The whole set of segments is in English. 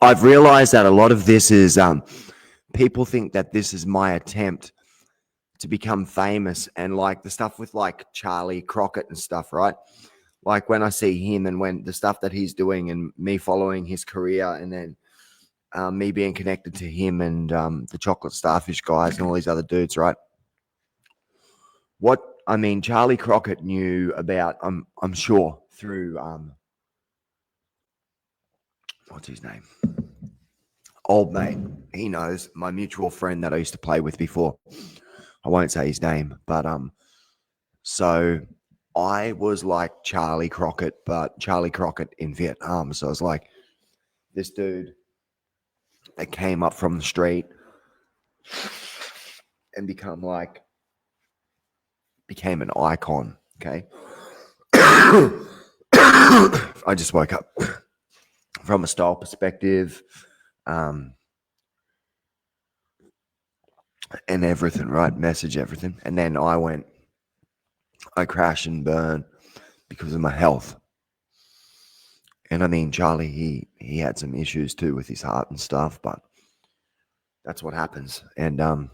I've realized that a lot of this is people think that this is my attempt to become famous, and like the stuff with like Charlie Crockett and stuff, right? Like when I see him and when the stuff that he's doing and me following his career, and then me being connected to him and the Chocolate Starfish guys and all these other dudes, right? What I mean, Charlie Crockett knew about, I'm sure, through what's his name? Old mate. He knows, my mutual friend that I used to play with before. I won't say his name, but so I was like Charlie Crockett, but Charlie Crockett in Vietnam. So I was like this dude that came up from the street and became an icon. Okay. I just woke up. From a style perspective, and everything, right? Message, everything. And then I crash and burn because of my health. And I mean, Charlie, he had some issues too with his heart and stuff, but that's what happens. And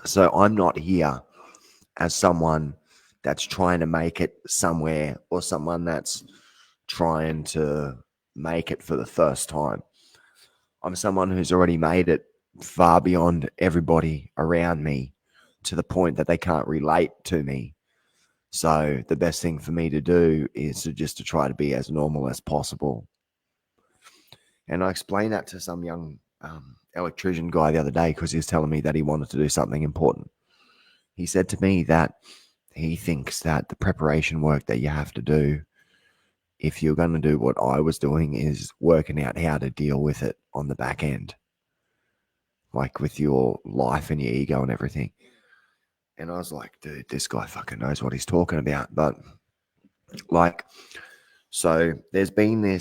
so I'm not here as someone that's trying to make it somewhere, or someone that's trying to make it for the first time. I'm someone who's already made it far beyond everybody around me, to the point that they can't relate to me. So the best thing for me to do is to try to be as normal as possible. And I explained that to some young electrician guy the other day, because he was telling me that he wanted to do something important. He said to me that he thinks that the preparation work that you have to do, if you're going to do what I was doing, is working out how to deal with it on the back end, like with your life and your ego and everything. And I was like, dude, this guy fucking knows what he's talking about. But like, so there's been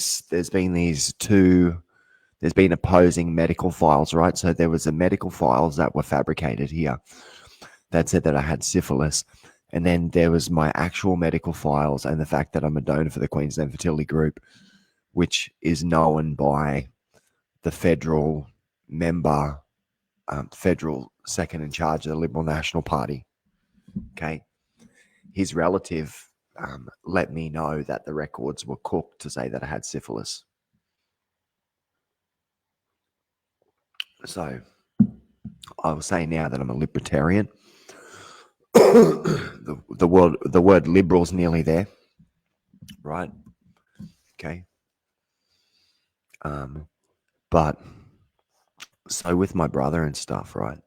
opposing medical files, right? So there was a medical files that were fabricated here that said that I had syphilis. And then there was my actual medical files, and the fact that I'm a donor for the Queensland Fertility Group, which is known by the federal member, federal second in charge of the Liberal National Party. Okay. His relative let me know that the records were cooked to say that I had syphilis. So I will say now that I'm a libertarian. the word liberal's nearly there, right? Okay. But so with my brother and stuff, right?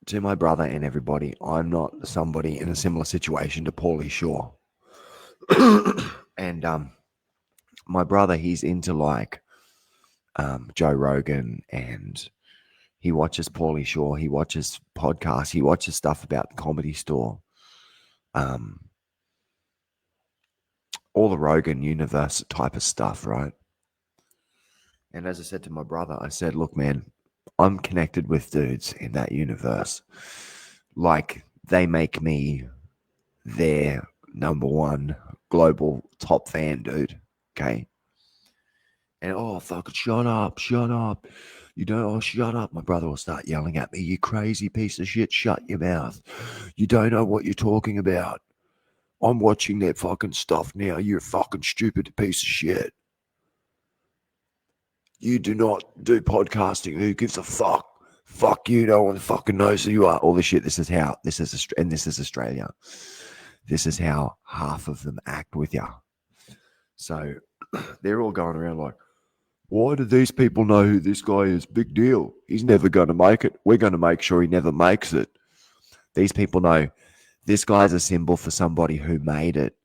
To my brother and everybody, I'm not somebody in a similar situation to Paulie Shaw. And my brother, he's into like Joe Rogan, and he watches Paulie Shaw, he watches podcasts, he watches stuff about the Comedy Store, all the Rogan universe type of stuff, right? And as I said to my brother, I said, look, man, I'm connected with dudes in that universe. Like, they make me their number one global top fan, dude. Okay. And fucking shut up. You don't, shut up. My brother will start yelling at me, you crazy piece of shit, shut your mouth. You don't know what you're talking about. I'm watching their fucking stuff now. You're a fucking stupid piece of shit. You do not do podcasting. Who gives a fuck? Fuck you. No one fucking knows who you are. All this shit. This is Australia. This is how half of them act with you. So they're all going around like, why do these people know who this guy is? Big deal. He's never going to make it. We're going to make sure he never makes it. These people know this guy's a symbol for somebody who made it.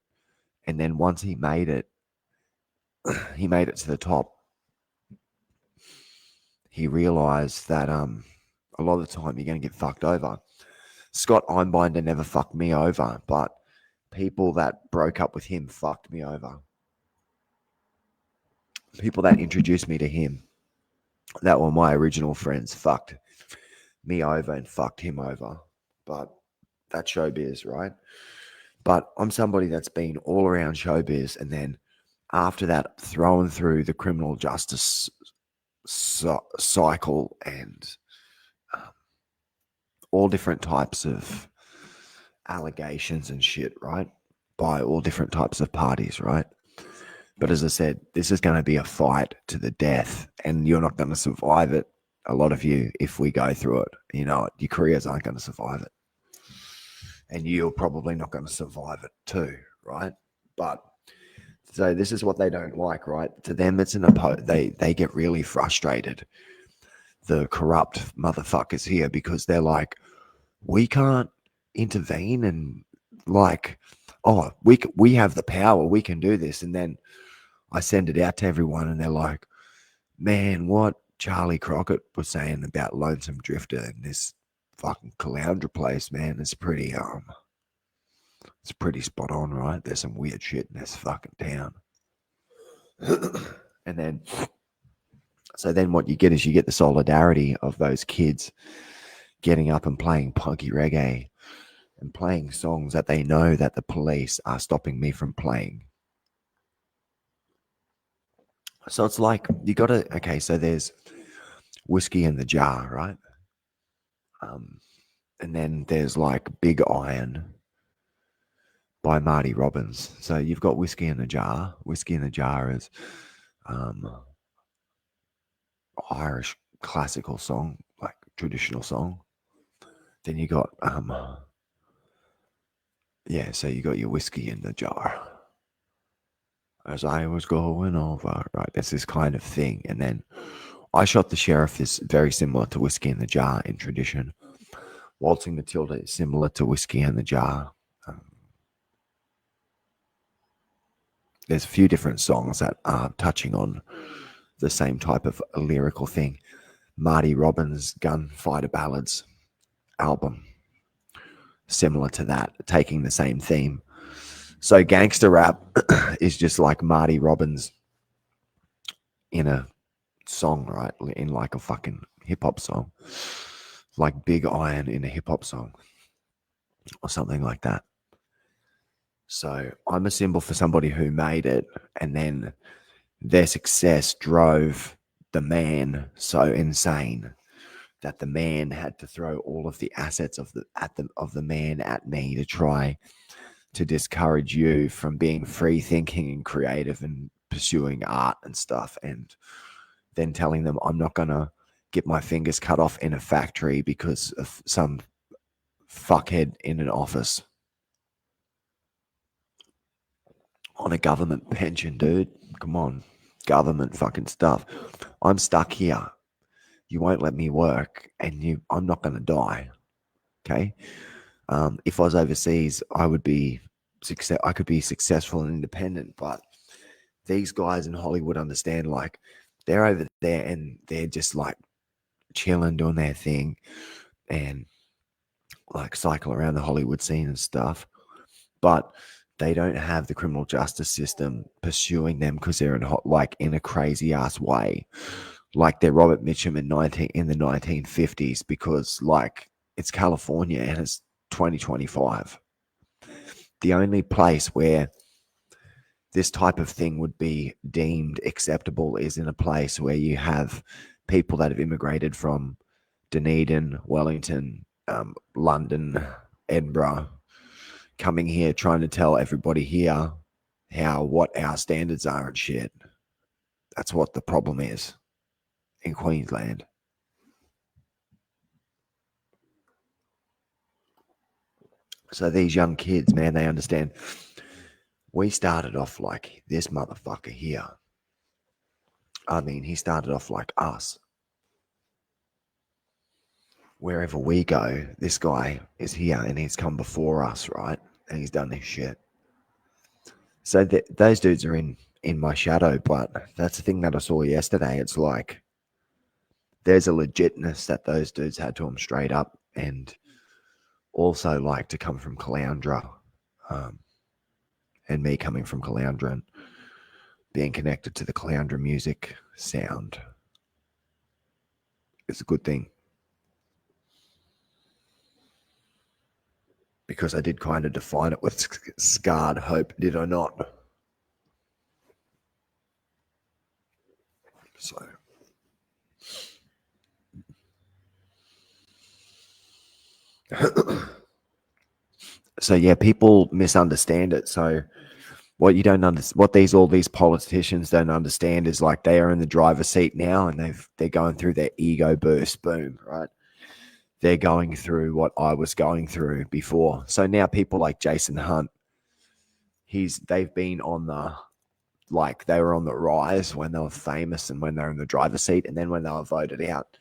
And then once he made it to the top. He realized that a lot of the time you're going to get fucked over. Scott Einbinder never fucked me over, but people that broke up with him fucked me over. People that introduced me to him, that were my original friends, fucked me over and fucked him over. But that's showbiz, right? But I'm somebody that's been all around showbiz, and then after that, thrown through the criminal justice cycle and um, all different types of allegations and shit, right? By all different types of parties, right? But as I said, this is going to be a fight to the death, and you're not going to survive it. A lot of you, if we go through it, you know, your careers aren't going to survive it. And you're probably not going to survive it too, right? But so this is what they don't like, right? To them, it's they get really frustrated, the corrupt motherfuckers here, because they're like, we can't intervene and like, oh, we have the power, we can do this. And then I send it out to everyone, and they're like, man, what Charlie Crockett was saying about Lonesome Drifter and this fucking Caloundra place, man, it's pretty spot on, right? There's some weird shit in this fucking town. And then so then what you get is you get the solidarity of those kids getting up and playing punky reggae and playing songs that they know that the police are stopping me from playing. So it's like you gotta, okay, so there's Whiskey in the Jar, right? And then there's like Big Iron by Marty Robbins. So you've got Whiskey in the Jar. Whiskey in the Jar is Irish classical song, like traditional song. Then you got yeah, so you got your Whiskey in the Jar. As I was going over, right? That's this kind of thing. And then I Shot the Sheriff is very similar to Whiskey in the Jar in tradition. Waltzing Matilda is similar to Whiskey in the Jar. There's a few different songs that are touching on the same type of lyrical thing. Marty Robbins' Gunfighter Ballads album, similar to that, taking the same theme. So gangster rap is just like Marty Robbins in a song, right? In like a fucking hip hop song, like Big Iron in a hip hop song or something like that. So I'm a symbol for somebody who made it, and then their success drove the man so insane that the man had to throw all of the assets of the man at me to try to discourage you from being free thinking and creative and pursuing art and stuff, and then telling them I'm not gonna get my fingers cut off in a factory because of some fuckhead in an office on a government pension, dude. Come on, government fucking stuff. I'm stuck here. You won't let me work, and I'm not gonna die. Okay. If I was overseas, I would be I could be successful and independent, but these guys in Hollywood understand, like, they're over there and they're just like chilling, doing their thing, and like cycle around the Hollywood scene and stuff. But they don't have the criminal justice system pursuing them because they're in a crazy ass way, like they're Robert Mitchum in the 1950s, because like it's California and it's 2025. The only place where this type of thing would be deemed acceptable is in a place where you have people that have immigrated from Dunedin, Wellington, London, Edinburgh, coming here trying to tell everybody here what our standards are and shit. That's what the problem is in Queensland. So these young kids, man, they understand. We started off like this motherfucker here. I mean, he started off like us. Wherever we go, this guy is here and he's come before us, right? And he's done this shit. So those dudes are in my shadow, but that's the thing that I saw yesterday. It's like there's a legitness that those dudes had to them straight up, and also like to come from Caloundra, and me coming from Caloundra and being connected to the Caloundra music sound is a good thing. because I did kind of define it with scarred hope, did I not? So yeah, people misunderstand it. So what you don't understand, what all these politicians don't understand is like they are in the driver's seat now, and they're going through their ego burst. Boom, right? They're going through what I was going through before. So now people like Jason Hunt, they've been on the, like, they were on the rise when they were famous and when they were in the driver's seat, and then when they were voted out,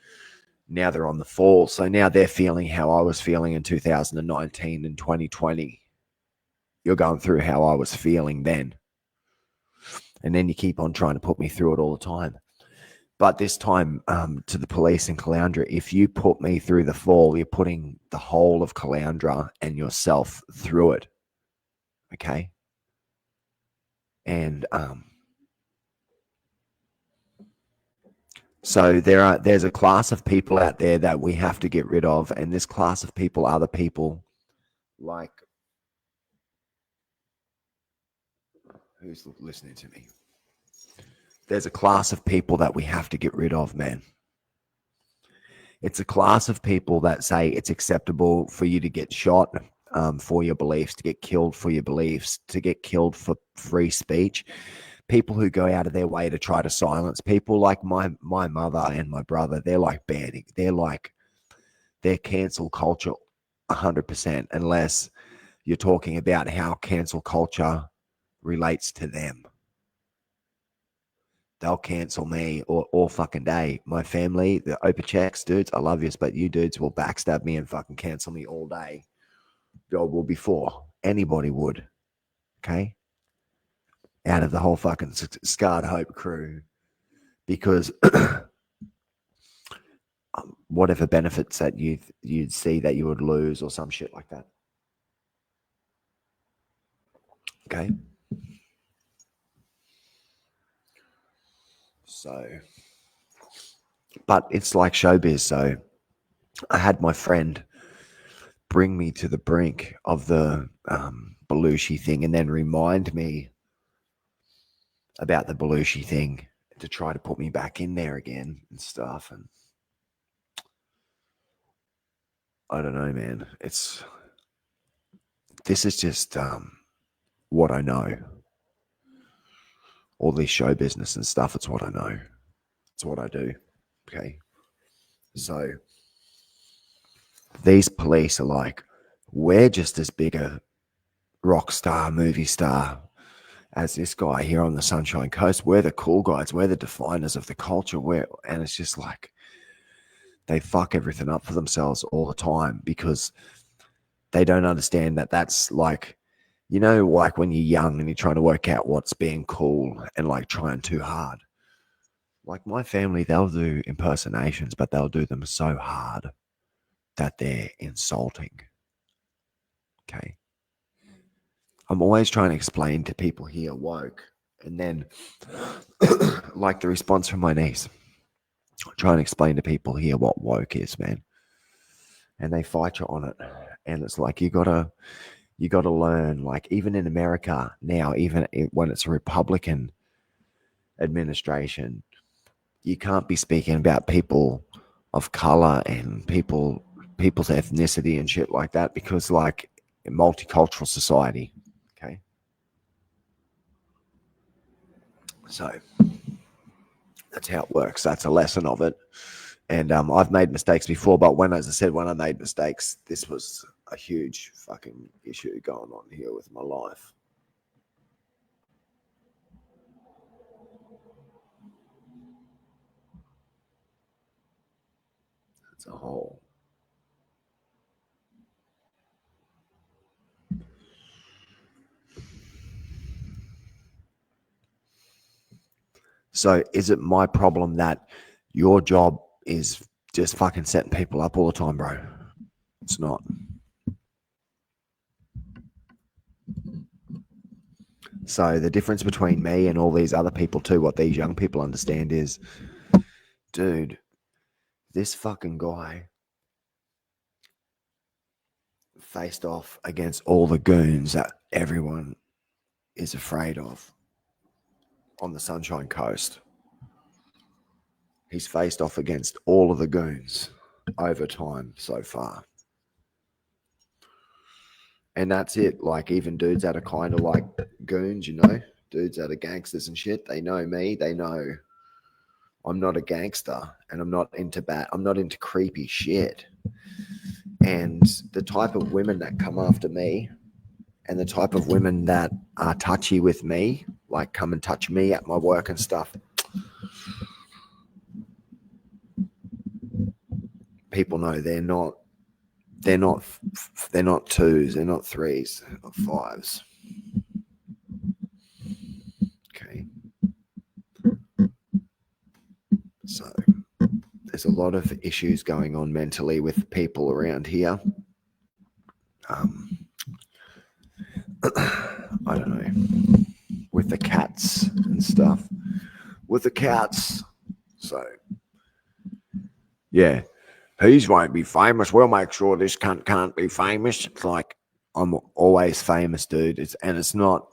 now they're on the fall. So now they're feeling how I was feeling in 2019 and 2020. You're going through how I was feeling then. And then you keep on trying to put me through it all the time. But this time, to the police in Caloundra, if you put me through the fall, you're putting the whole of Caloundra and yourself through it. Okay? And so there's a class of people out there that we have to get rid of, and this class of people are the people like, who's listening to me? There's a class of people that we have to get rid of, man. It's a class of people that say it's acceptable for you to get shot for your beliefs, to get killed for your beliefs, to get killed for free speech. People who go out of their way to try to silence people, like my mother and my brother, they're like banning. They're cancel culture 100%, unless you're talking about how cancel culture relates to them. They'll cancel me all fucking day. My family, the open checks, dudes, I love you, but you dudes will backstab me and fucking cancel me all day. Well, before anybody would, okay? Out of the whole fucking Scarred Hope crew, because whatever benefits that you'd see that you would lose or some shit like that. Okay? So, but it's like showbiz. So I had my friend bring me to the brink of the Belushi thing and then remind me about the Belushi thing to try to put me back in there again and stuff. And I don't know, man. This is just what I know. All this show business and stuff, it's what I know. It's what I do. Okay. So these police are like, we're just as big a rock star, movie star as this guy here on the Sunshine Coast. We're the cool guys. We're the definers of the culture. And it's just like they fuck everything up for themselves all the time because they don't understand that that's like, you know, like when you're young and you're trying to work out what's being cool and like trying too hard. Like my family, they'll do impersonations, but they'll do them so hard that they're insulting. Okay. I'm always trying to explain to people here woke. And then, like the response from my niece, trying to explain to people here what woke is, man. And they fight you on it. And it's like, you gotta learn, like even in America now, even when it's a Republican administration, you can't be speaking about people of color and people's ethnicity and shit like that because like a multicultural society. Okay. So that's how it works. That's a lesson of it. And I've made mistakes before, but when I made mistakes, this was a huge fucking issue going on here with my life. It's a whole. So is it my problem that your job is just fucking setting people up all the time, bro? It's not. So the difference between me and all these other people too, what these young people understand is, dude, this fucking guy faced off against all the goons that everyone is afraid of on the Sunshine Coast. He's faced off against all of the goons over time so far. And that's it. Like, even dudes that are kind of like goons, dudes that are gangsters and shit, they know me. They know I'm not a gangster and I'm not into creepy shit. And the type of women that come after me and the type of women that are touchy with me, like come and touch me at my work and stuff, people know they're not twos, they're not threes, they're not fives. Okay. So there's a lot of issues going on mentally with people around here. I don't know, with the cats and stuff. With the cats. So, yeah. He won't be famous. We'll make sure this cunt can't be famous. It's like, I'm always famous, dude. It's not,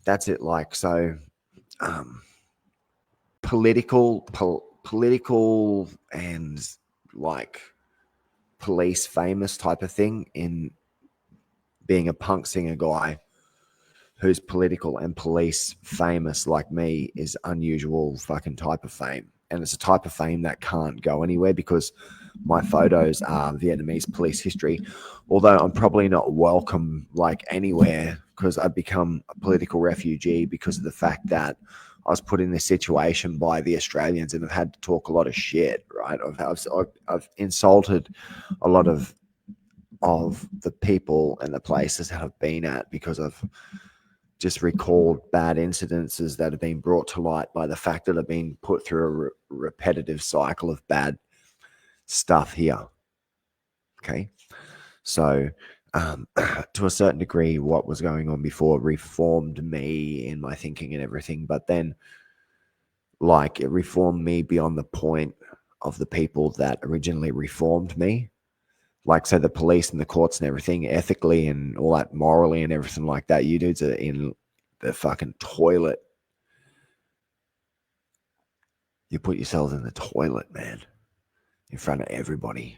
that's it. Like, so, political and like police famous type of thing in being a punk singer guy who's political and police famous like me is unusual fucking type of fame. And it's a type of fame that can't go anywhere because my photos are Vietnamese police history. Although I'm probably not welcome like anywhere because I've become a political refugee because of the fact that I was put in this situation by the Australians and I've had to talk a lot of shit, right? I've insulted a lot of the people and the places that I've been at because I've just recalled bad incidences that have been brought to light by the fact that I've been put through a repetitive cycle of bad stuff here. Okay. So, to a certain degree, what was going on before reformed me in my thinking and everything. But then, like, it reformed me beyond the point of the people that originally reformed me. Like, so the police and the courts and everything, ethically and all that, morally and everything like that, you dudes are in the fucking toilet. You put yourselves in the toilet, man, in front of everybody.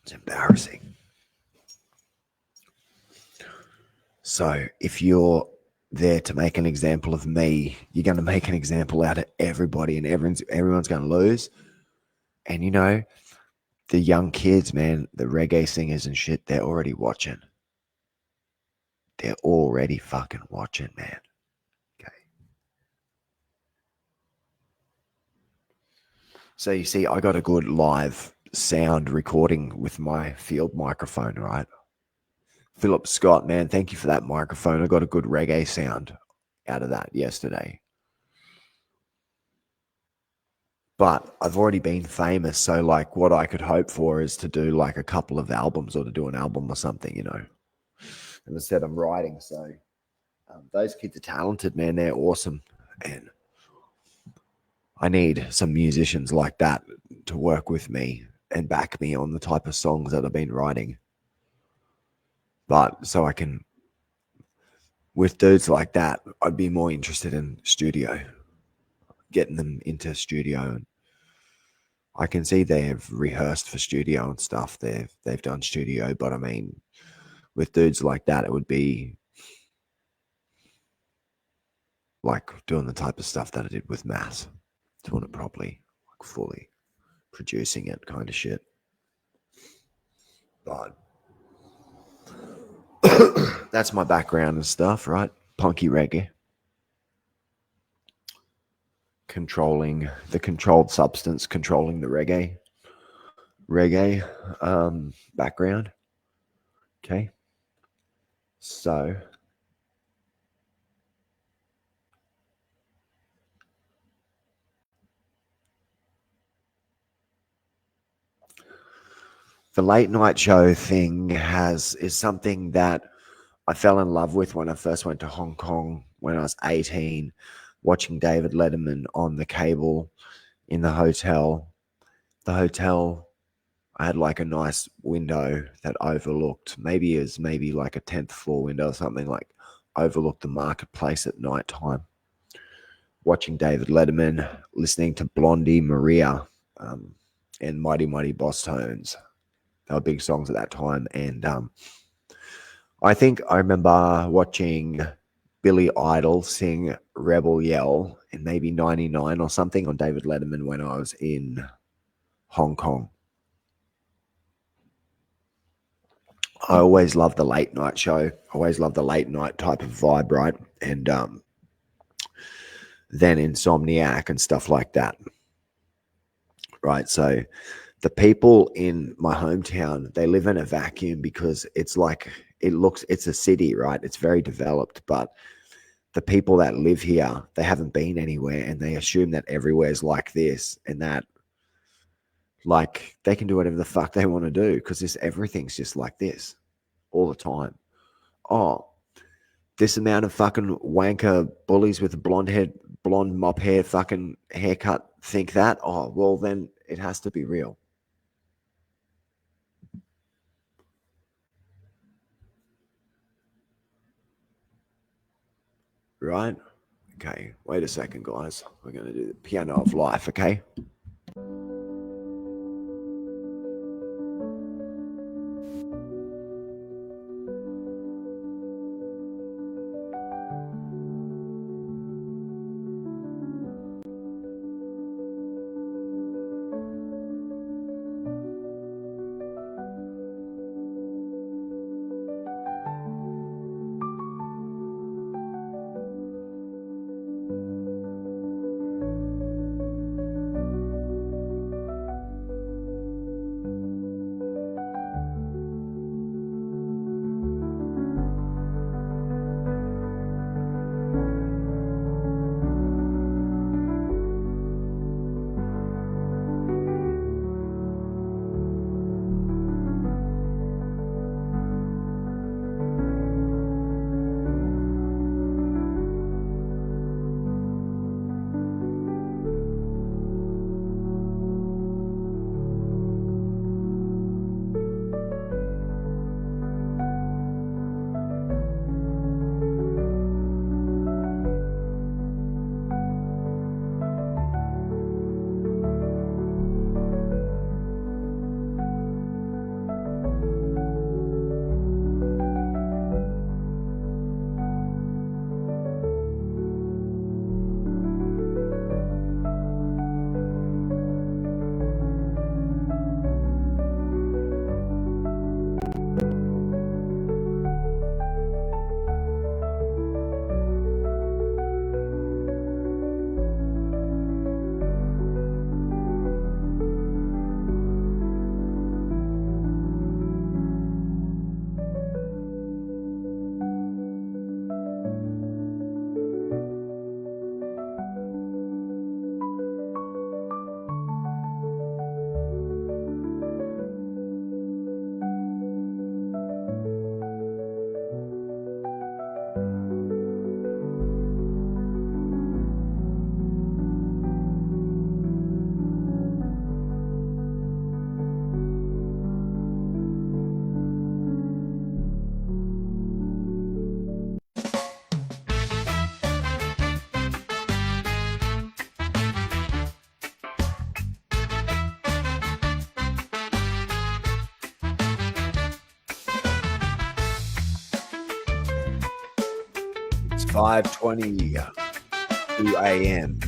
It's embarrassing. So if you're there to make an example of me, you're going to make an example out of everybody, and everyone's going to lose. And the young kids, man, the reggae singers and shit, they're already watching. They're already fucking watching, man. Okay. So you see, I got a good live sound recording with my field microphone, right? Philip Scott, man, thank you for that microphone. I got a good reggae sound out of that yesterday. But I've already been famous, so like what I could hope for is to do like a couple of albums or to do an album or something, And instead I'm writing, so those kids are talented, man. They're awesome. And I need some musicians like that to work with me and back me on the type of songs that I've been writing. But so I can, with dudes like that, I'd be more interested in studio, getting them into studio. And I can see they've rehearsed for studio and stuff. They've done studio, but I mean, with dudes like that, it would be like doing the type of stuff that I did with Mass, doing it properly, like fully producing it, kind of shit. But that's my background and stuff, right? Punky reggae. Controlling the controlled substance, controlling the reggae background. Okay. So the late night show thing is something that I fell in love with when I first went to Hong Kong when I was 18, watching David Letterman on the cable in the hotel. the hotel, I had like a nice window that overlooked, maybe like a 10th floor window or something, like overlooked the marketplace at night time. Watching David Letterman, listening to Blondie, Maria, and Mighty Mighty Boss Tones. They were big songs at that time. And I think I remember watching Billy Idol sing Rebel Yell in maybe 99 or something on David Letterman when I was in Hong Kong. I always loved the late night show. Always loved the late night type of vibe, right? And then Insomniac and stuff like that, right? So the people in my hometown, they live in a vacuum because it's like, it's a city, right? It's very developed, but the people that live here, they haven't been anywhere and they assume that everywhere's like this and that, like they can do whatever the fuck they want to do because everything's just like this all the time. Oh, this amount of fucking wanker bullies with a blonde mop hair fucking haircut think that. Oh, well then it has to be real. Right? Okay, wait a second, guys. We're going to do the piano of life, okay? It's 5:22 a.m.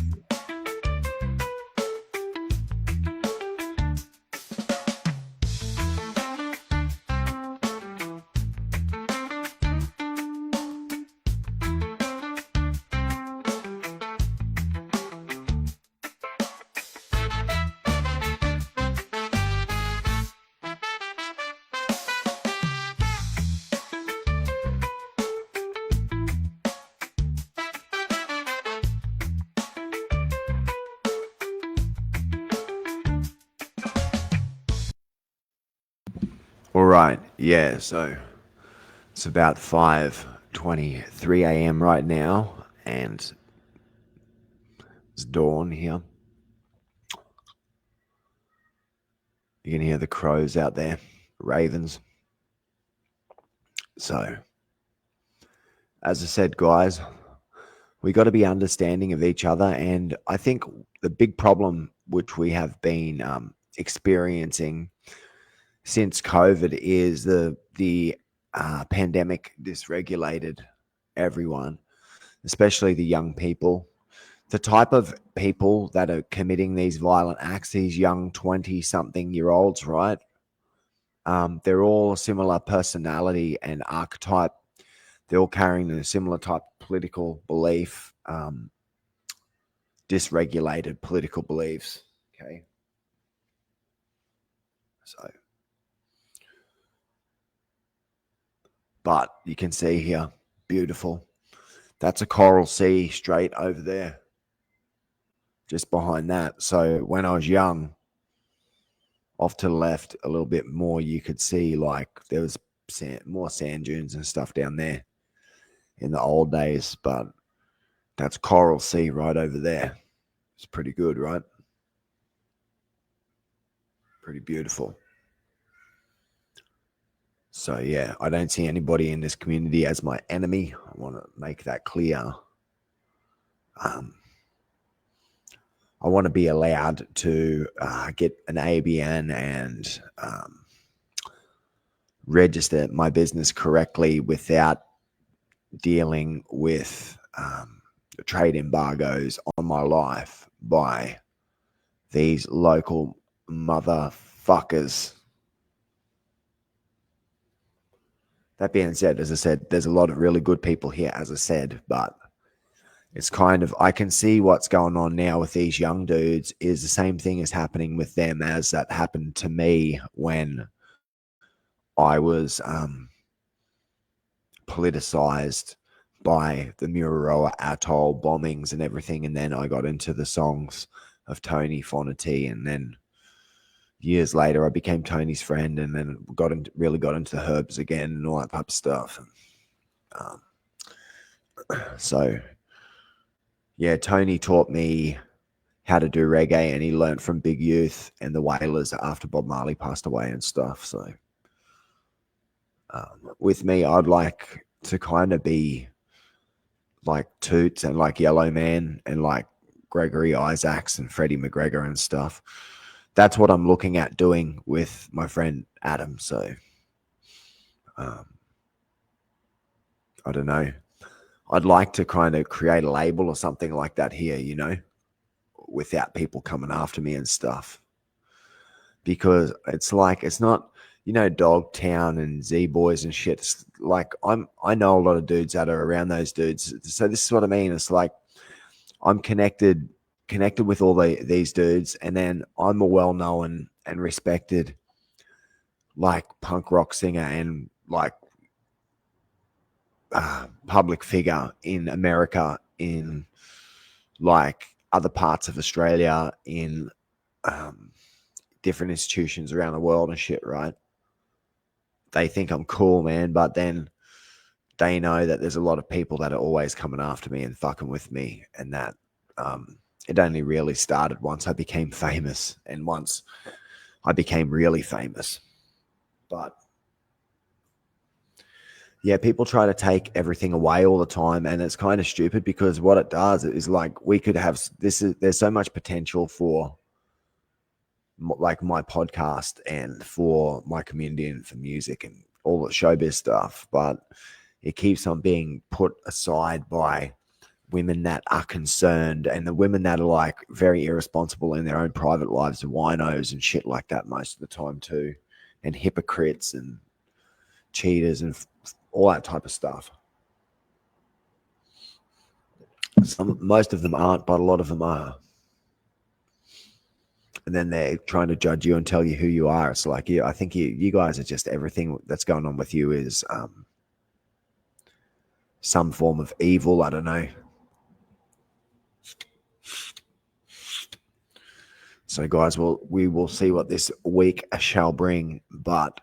All right, yeah, so it's about 5:23 a.m. right now, and it's dawn here. You can hear the crows out there, ravens. So, as I said, guys, we got to be understanding of each other. And I think the big problem which we have been experiencing since COVID is the pandemic dysregulated everyone, especially the young people. The type of people that are committing these violent acts, these young 20-something-year-olds, right? They're all similar personality and archetype. They're all carrying a similar type of political belief, dysregulated political beliefs. Okay. So, but you can see here, beautiful. That's a coral sea straight over there, just behind that. So when I was young, off to the left a little bit more, you could see like there was more sand dunes and stuff down there in the old days. But that's coral sea right over there. It's pretty good, right? Pretty beautiful. So yeah, I don't see anybody in this community as my enemy. I want to make that clear. I want to be allowed to get an ABN and register my business correctly without dealing with trade embargoes on my life by these local motherfuckers. That being said, as I said, there's a lot of really good people here, as I said, but it's kind of, I can see what's going on now with these young dudes is the same thing is happening with them as that happened to me when I was politicized by the Mururoa Atoll bombings and everything. And then I got into the songs of Tony Fonity. And then years later, I became Tony's friend and then really got into the herbs again and all that type of stuff. So, yeah, Tony taught me how to do reggae and he learned from Big Youth and the Wailers after Bob Marley passed away and stuff. So, with me, I'd like to kind of be like Toots and like Yellow Man and like Gregory Isaacs and Freddie McGregor and stuff. That's what I'm looking at doing with my friend Adam. So, I don't know. I'd like to kind of create a label or something like that here, you know, without people coming after me and stuff. Because it's like, it's not, you know, Dogtown and Z Boys and shit. It's like I know a lot of dudes that are around those dudes. So this is what I mean. It's like I'm connected with all these dudes, and then I'm a well-known and respected like punk rock singer and like public figure in America, in like other parts of Australia, in different institutions around the world and shit, right? They think I'm cool, man, but then they know that there's a lot of people that are always coming after me and fucking with me, and that it only really started once I became famous and once I became really famous. But yeah, people try to take everything away all the time, and it's kind of stupid because what it does is like we could have there's so much potential for like my podcast and for my community and for music and all the showbiz stuff, but it keeps on being put aside by women that are concerned and the women that are like very irresponsible in their own private lives and winos and shit like that most of the time too, and hypocrites and cheaters and all that type of stuff. Most of them aren't, but a lot of them are. And then they're trying to judge you and tell you who you are. It's like, I think you guys are just, everything that's going on with you is some form of evil. I don't know. So, guys, we will see what this week shall bring. But,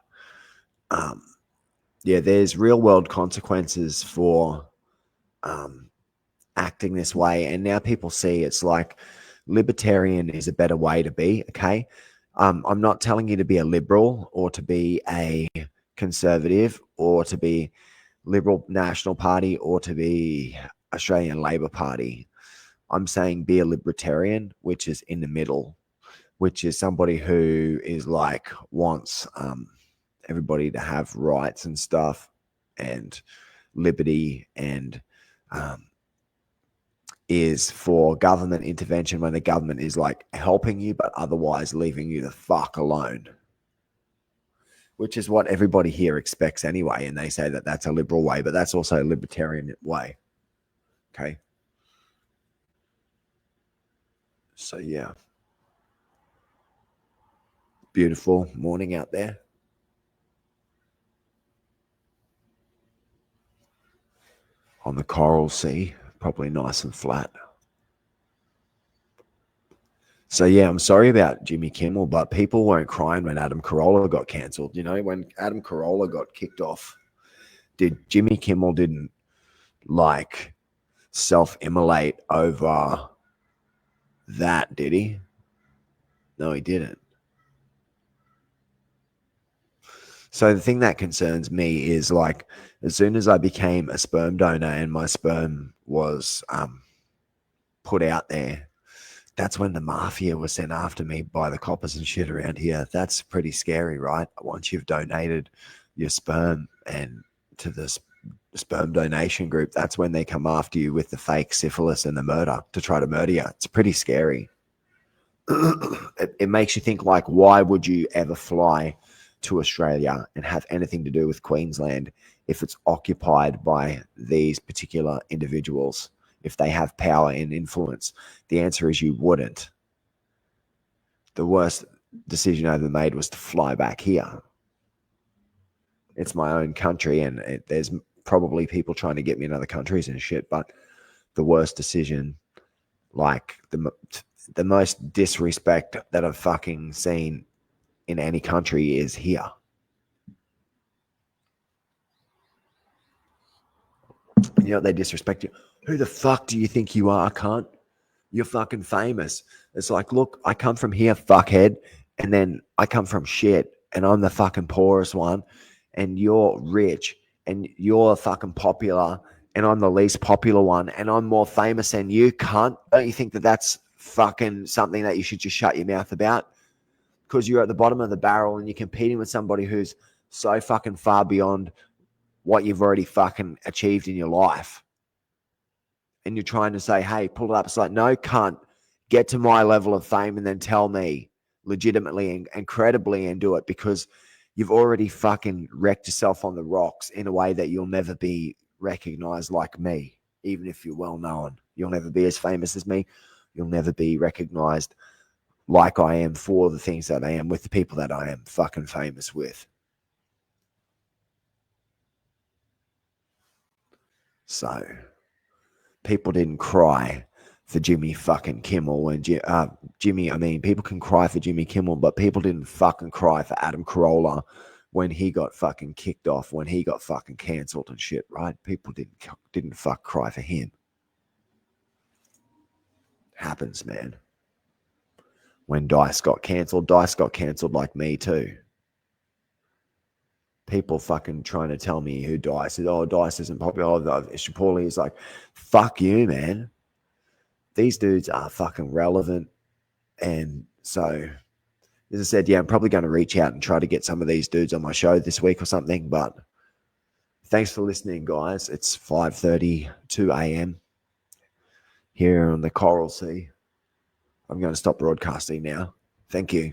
yeah, there's real world consequences for acting this way. And now people see it's like libertarian is a better way to be, okay? I'm not telling you to be a liberal or to be a conservative or to be Liberal National Party or to be Australian Labor Party. I'm saying be a libertarian, which is in the middle, which is somebody who is like wants everybody to have rights and stuff and liberty and is for government intervention when the government is like helping you but otherwise leaving you the fuck alone, which is what everybody here expects anyway. And they say that that's a liberal way, but that's also a libertarian way. Okay. So, yeah. Beautiful morning out there. On the Coral Sea, probably nice and flat. So, yeah, I'm sorry about Jimmy Kimmel, but people weren't crying when Adam Carolla got cancelled. You know, when Adam Carolla got kicked off, Jimmy Kimmel didn't like self-immolate over that, did he? No, he didn't. So the thing that concerns me is like as soon as I became a sperm donor and my sperm was put out there, that's when the mafia was sent after me by the coppers and shit around here. That's pretty scary, right? Once you've donated your sperm and to this sperm donation group, that's when they come after you with the fake syphilis and the murder to try to murder you. It's pretty scary. It makes you think like, why would you ever fly to Australia and have anything to do with Queensland if it's occupied by these particular individuals, if they have power and influence? The answer is you wouldn't. The worst decision I ever made was to fly back here. It's my own country, and there's probably people trying to get me in other countries and shit, but the worst decision, like the most disrespect that I've fucking seen in any country is here. You know, they disrespect you. Who the fuck do you think you are, cunt? You're fucking famous. It's like, look, I come from here, fuckhead, and then I come from shit, and I'm the fucking poorest one, and you're rich, and you're fucking popular, and I'm the least popular one, and I'm more famous than you, cunt. Don't you think that that's fucking something that you should just shut your mouth about? Because you're at the bottom of the barrel and you're competing with somebody who's so fucking far beyond what you've already fucking achieved in your life. And you're trying to say, hey, pull it up. It's like, no, cunt, get to my level of fame and then tell me legitimately and credibly and do it, because you've already fucking wrecked yourself on the rocks in a way that you'll never be recognized like me. Even if you're well known, you'll never be as famous as me. You'll never be recognized like I am for the things that I am with the people that I am fucking famous with. So people didn't cry for Jimmy fucking Kimmel and Jimmy. I mean, people can cry for Jimmy Kimmel, but people didn't fucking cry for Adam Carolla when he got fucking kicked off, when he got fucking cancelled and shit, right? People didn't fuck cry for him. Happens, man. When Dice got cancelled like me too. People fucking trying to tell me who Dice is. Oh, Dice isn't popular. Oh, Shapoli is like, fuck you, man. These dudes are fucking relevant. And so, as I said, yeah, I'm probably going to reach out and try to get some of these dudes on my show this week or something. But thanks for listening, guys. It's 5:32 a.m. here on the Coral Sea. I'm going to stop broadcasting now. Thank you.